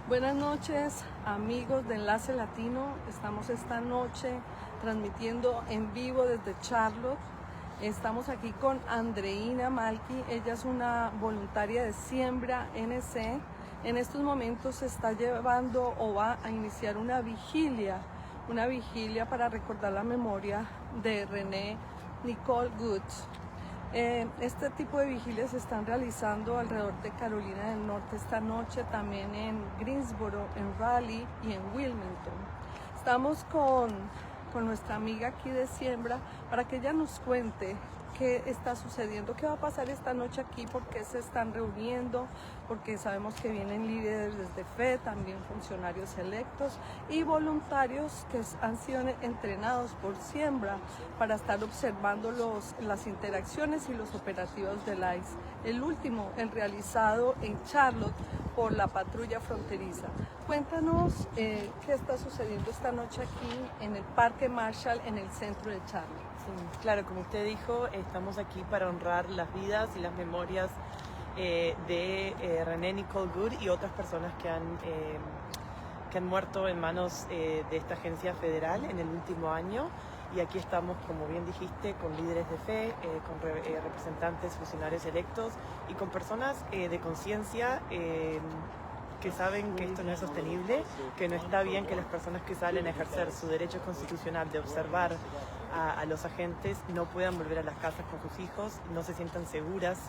Buenas noches, amigos de Enlace Latino. Estamos esta noche transmitiendo en vivo desde Charlotte. Estamos aquí con Andreina Malki. Ella es una voluntaria de Siembra NC. En estos momentos se está llevando o va a iniciar una vigilia para recordar la memoria de Renee Good. Este tipo de vigilias se están realizando alrededor de Carolina del Norte esta noche, también en Greensboro, en Raleigh y en Wilmington. Estamos con nuestra amiga aquí de Siembra para que ella nos cuente qué está sucediendo, qué va a pasar esta noche aquí, por qué se están reuniendo, porque sabemos que vienen líderes de fe, también funcionarios electos y voluntarios que han sido entrenados por Siembra para estar observando las interacciones y los operativos del ICE. El último, el realizado en Charlotte por la patrulla fronteriza. Cuéntanos qué está sucediendo esta noche aquí en el Parque Marshall, en el centro de Charlotte. Sí, claro, como usted dijo, estamos aquí para honrar las vidas y las memorias de Renee Good y otras personas que han muerto en manos de esta agencia federal en el último año. Y aquí estamos, como bien dijiste, con líderes de fe, con representantes, funcionarios electos y con personas de conciencia que saben que esto no es sostenible, que no está bien que las personas que salen a ejercer su derecho constitucional de observar a los agentes no puedan volver a las casas con sus hijos, no se sientan seguras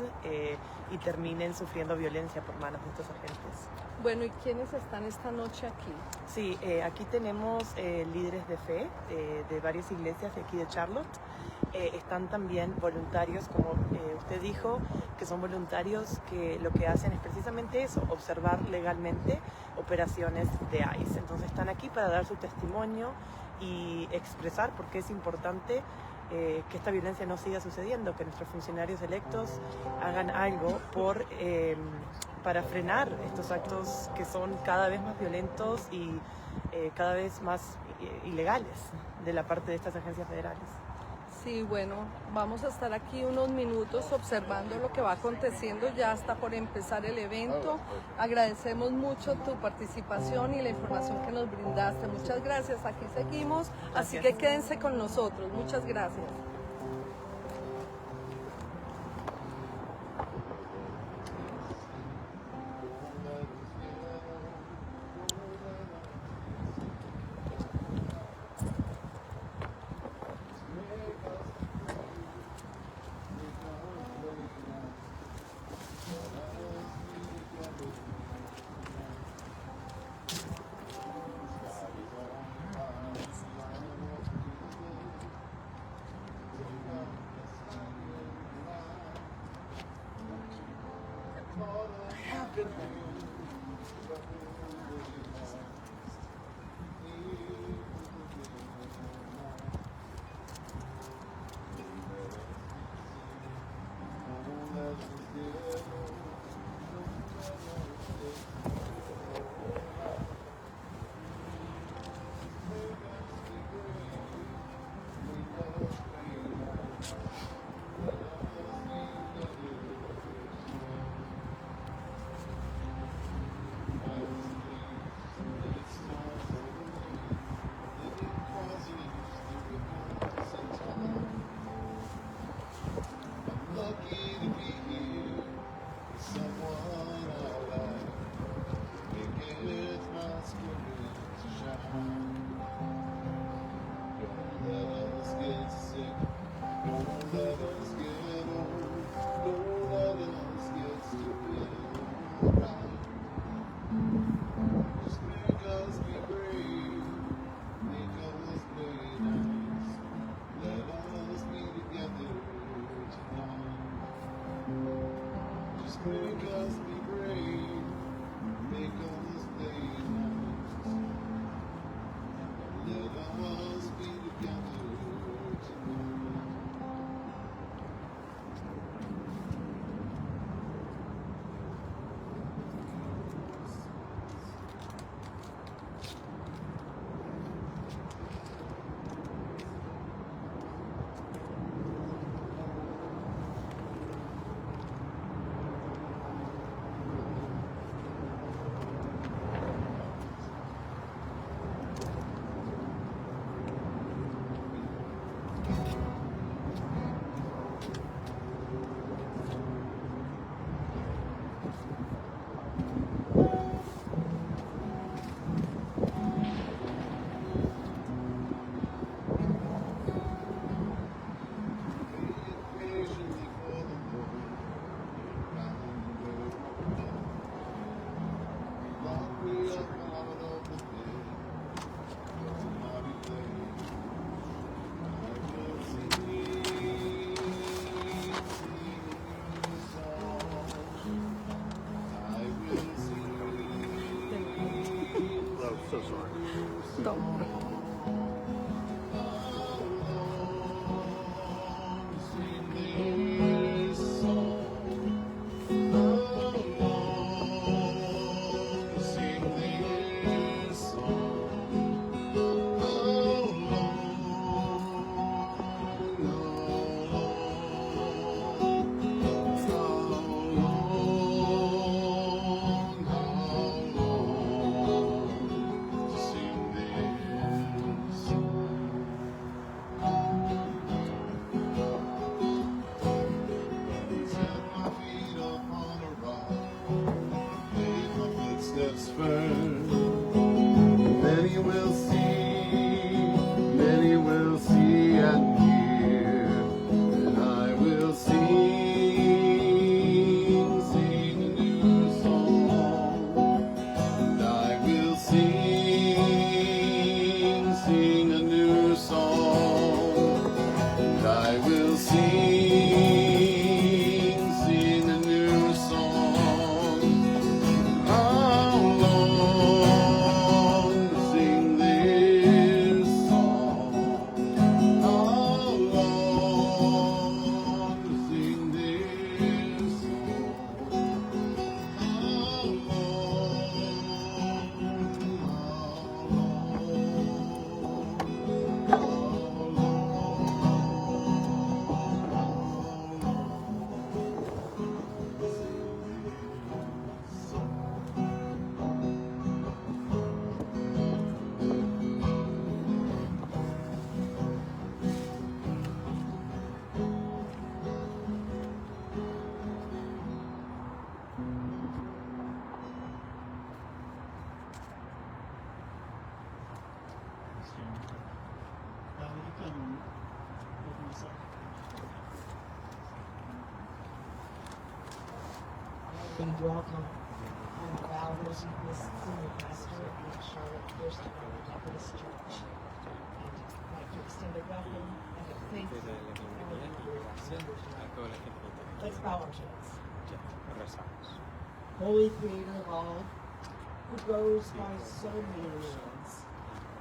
y terminen sufriendo violencia por manos de estos agentes. Bueno, ¿y quiénes están esta noche aquí? Sí, aquí tenemos líderes de fe de varias iglesias de aquí de Charlotte. Están también voluntarios, como usted dijo, que son voluntarios que lo que hacen es precisamente eso, observar legalmente operaciones de ICE. Entonces están aquí para dar su testimonio y expresar por qué es importante que esta violencia no siga sucediendo, que nuestros funcionarios electos hagan algo para frenar estos actos que son cada vez más violentos y cada vez más ilegales de la parte de estas agencias federales. Sí, bueno, vamos a estar aquí unos minutos observando lo que va aconteciendo, ya está por empezar el evento. Agradecemos mucho tu participación y la información que nos brindaste. Muchas gracias, aquí seguimos, así que quédense con nosotros. Muchas gracias. 2 olhos. Dobra. Many will see and hear, and I will sing a new song, and I will sing a new song, and I will sing a new song. How long to sing this song? How long to sing this song? How Welcome. I'm Val Rosenquist, senior pastor at Charlotte First Minneapolis Church. And I'd like to extend a welcome and a thank you to all of you. Let's bow our heads. Holy Creator of all, who goes by so many names,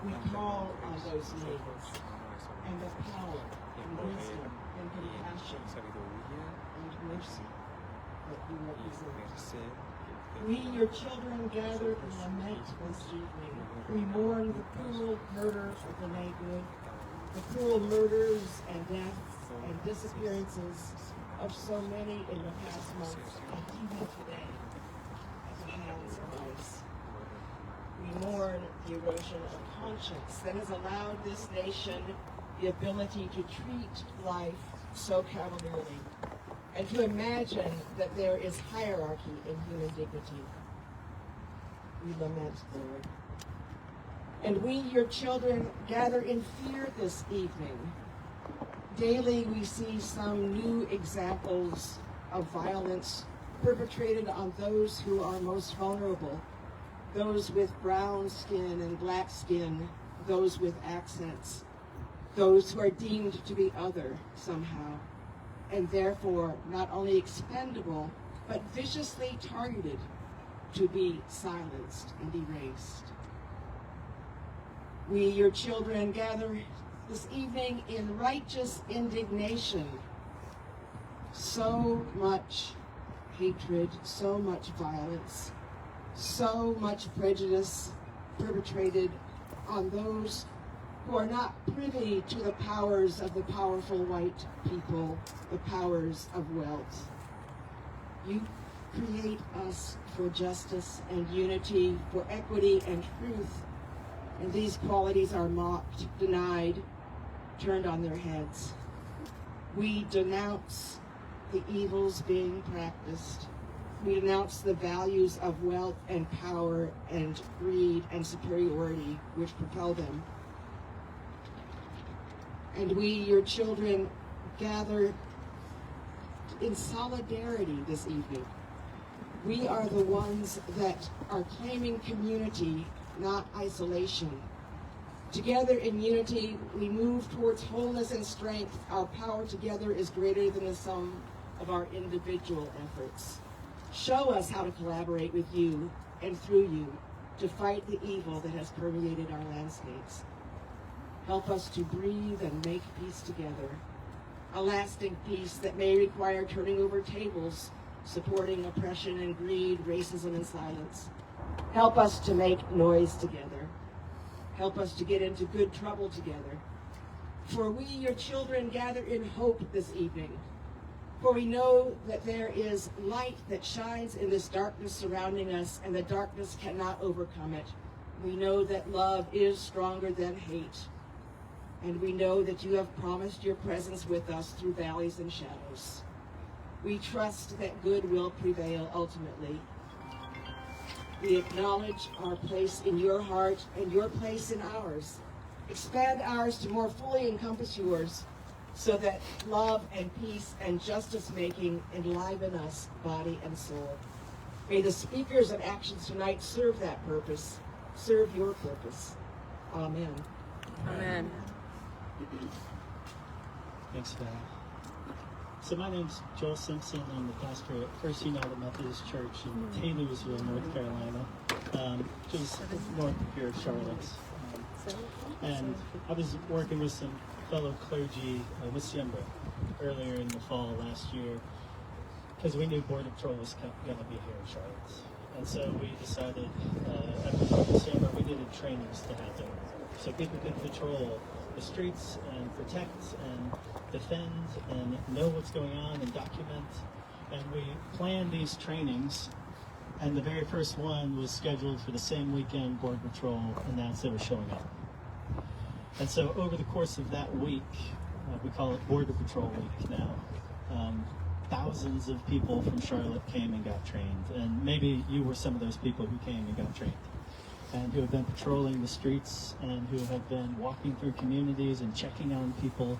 we call on those names and the power and wisdom and compassion and mercy that you represent. We, your children, gather in lament this evening. We mourn the cruel murder of Renee Good, the cruel murders and deaths and disappearances of so many in the past months and even today at the hands of ICE. We mourn the erosion of conscience that has allowed this nation the ability to treat life so cavalierly, and to imagine that there is hierarchy in human dignity. We lament, Lord. And we, your children, gather in fear this evening. Daily we see some new examples of violence perpetrated on those who are most vulnerable, those with brown skin and black skin, those with accents, those who are deemed to be other somehow, and therefore not only expendable, but viciously targeted to be silenced and erased. We, your children, gather this evening in righteous indignation. So much hatred, so much violence, so much prejudice perpetrated on those who are not privy to the powers of the powerful white people, the powers of wealth. You create us for justice and unity, for equity and truth, and these qualities are mocked, denied, turned on their heads. We denounce the evils being practiced. We denounce the values of wealth and power and greed and superiority which propel them. And we, your children, gather in solidarity this evening. We are the ones that are claiming community, not isolation. Together in unity, we move towards wholeness and strength. Our power together is greater than the sum of our individual efforts. Show us how to collaborate with you and through you to fight the evil that has permeated our landscapes. Help us to breathe and make peace together, a lasting peace that may require turning over tables, supporting oppression and greed, racism and silence. Help us to make noise together. Help us to get into good trouble together. For we, your children, gather in hope this evening. For we know that there is light that shines in this darkness surrounding us, and the darkness cannot overcome it. We know that love is stronger than hate. And we know that you have promised your presence with us through valleys and shadows. We trust that good will prevail ultimately. We acknowledge our place in your heart and your place in ours. Expand ours to more fully encompass yours, so that love and peace and justice making enliven us, body and soul. May the speakers and actions tonight serve that purpose, serve your purpose. Amen. Amen. Thanks, Val. So my name's Joel Simpson. I'm the pastor at First United Methodist Church in Taylorsville, North Carolina, just north of here, Charlotte. And I was working with some fellow clergy with Siembra earlier in the fall last year, because we knew Border Patrol was going to be here in Charlotte. And so we decided, after Siembra, we needed trainings to happen so people could patrol the streets and protect and defend and know what's going on and document. And we planned these trainings, and the very first one was scheduled for the same weekend Border Patrol announced they were showing up. And so over the course of that week, we call it Border Patrol Week now, thousands of people from Charlotte came and got trained. And maybe you were some of those people who came and got trained, and who have been patrolling the streets and who have been walking through communities and checking on people.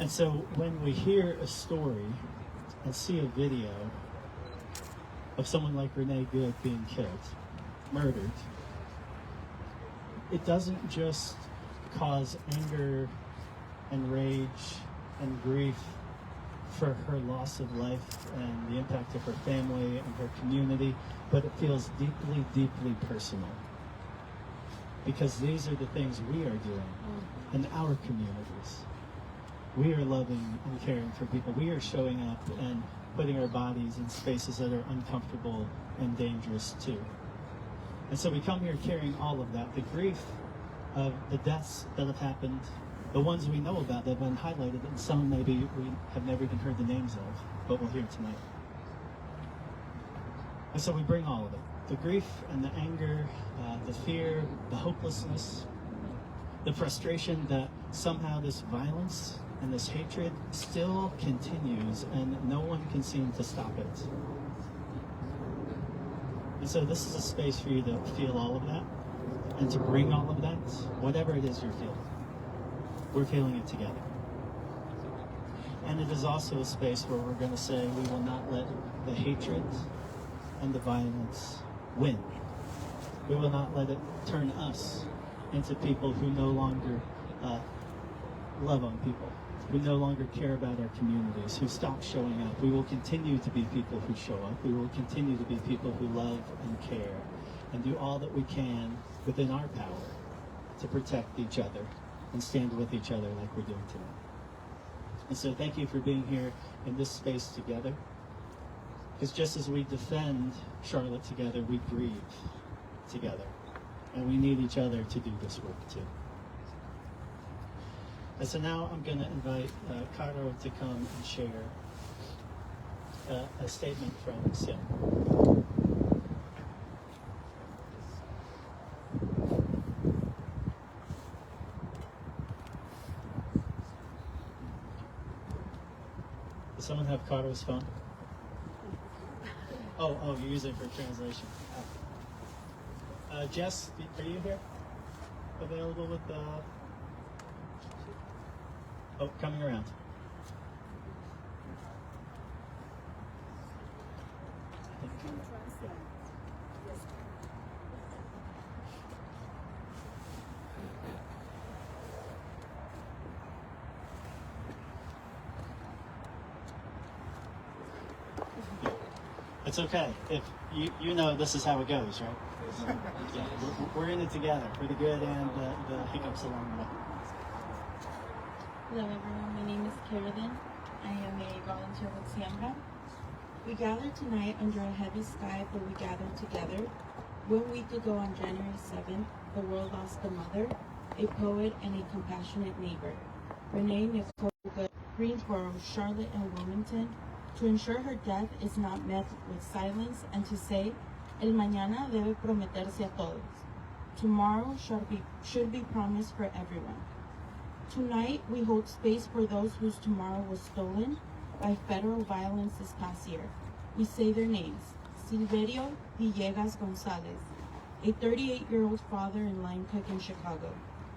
And so when we hear a story and see a video of someone like Renee Good being killed, murdered, it doesn't just cause anger and rage and grief for her loss of life and the impact of her family and her community, but it feels deeply, deeply personal. Because these are the things we are doing in our communities. We are loving and caring for people. We are showing up and putting our bodies in spaces that are uncomfortable and dangerous too. And so we come here carrying all of that, the grief of the deaths that have happened, the ones we know about that have been highlighted, and some maybe we have never even heard the names of, but we'll hear tonight. And so we bring all of it, the grief and the anger, the fear, the hopelessness, the frustration that somehow this violence and this hatred still continues and no one can seem to stop it. And so this is a space for you to feel all of that and to bring all of that, whatever it is you're feeling. We're feeling it together. And it is also a space where we're going to say we will not let the hatred and the violence win. We will not let it turn us into people who no longer love on people, who no longer care about our communities, who stop showing up. We will continue to be people who show up. We will continue to be people who love and care and do all that we can within our power to protect each other and stand with each other like we're doing tonight. And so thank you for being here in this space together. Because just as we defend Charlotte together, we grieve together. And we need each other to do this work too. And so now I'm going to invite Caro to come and share a statement from Sim. Does someone have Caro's phone? Oh, you're using it for translation. Jess, are you here? Available with the... Oh, coming around. It's okay. If you know this is how it goes, right? Yeah, we're in it together for the good and the hiccups along the way. Hello everyone, my name is Carolyn. I am a volunteer with Siembra. We gathered tonight under a heavy sky, but we gathered together. 1 week ago on January 7th, the world lost a mother, a poet, and a compassionate neighbor. Renee Good, Greensboro, Charlotte, and Wilmington, to ensure her death is not met with silence and to say, el mañana debe prometerse a todos. Tomorrow should be promised for everyone. Tonight, we hold space for those whose tomorrow was stolen by federal violence this past year. We say their names. Silverio Villegas Gonzalez, a 38-year-old father and line cook in Chicago.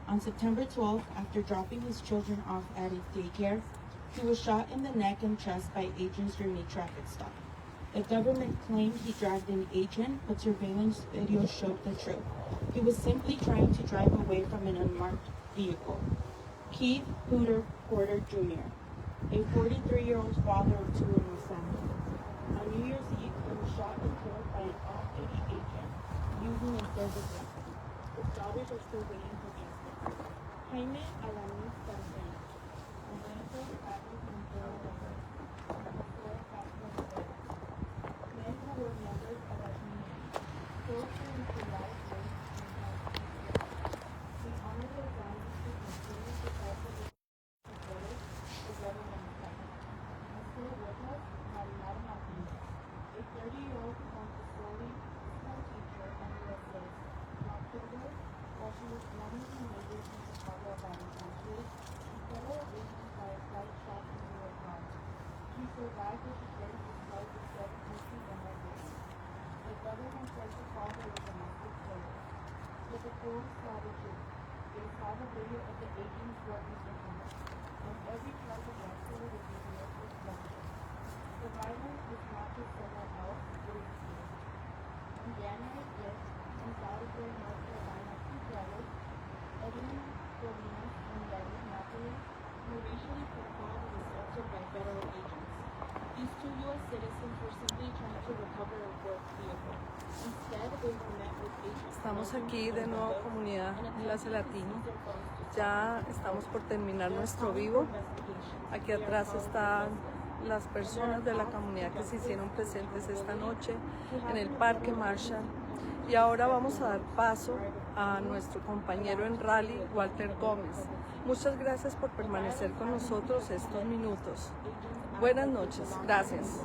On September 12th, after dropping his children off at a daycare, he was shot in the neck and chest by agents during a traffic stop. The government claimed he dragged an agent, but surveillance video showed the truth. He was simply trying to drive away from an unmarked vehicle. Keith Porter Jr., a 43-year-old father of two in his family. On New Year's Eve, he was shot and killed by an off-duty agent using a service weapon. His daughters are still waiting for justice. Jaime Alanis Sargent, Roberto Carlos Montero Lopez, and José Castro Rivera, men who were members of our community, killed during July 1st in California. We honor their values to continue to also the government second. And still with us, Marinara Martinez, a 30-year-old Montessori school teacher and USA. In October, while she was running her neighbors in Chicago about an accident, she fell agents by a slight shot into her car. She survived with a very despite the 7 countries in her face. The government tried to call her a domestic terrorist, but the police saw the truth. They saw the video of the agents working for her, and every charge against her was dismissed with pleasure. The violence was not just someone else, it was here. On January 5th, in Salisbury, North Carolina, 2 brothers, Edwin Colinas and Minneapolis, were racially profiled and assaulted by federal agents. These 2 U.S. citizens were simply trying to recover a work vehicle. Instead, they were met with agents. Estamos aquí de nuevo, comunidad Enlace Latino. Ya estamos por terminar nuestro vivo. Aquí atrás están las personas de la comunidad que se hicieron presentes esta noche en el Parque Marshall. Y ahora vamos a dar paso a nuestro compañero en Raleigh, Walter Gómez. Muchas gracias por permanecer con nosotros estos minutos. Buenas noches. Gracias.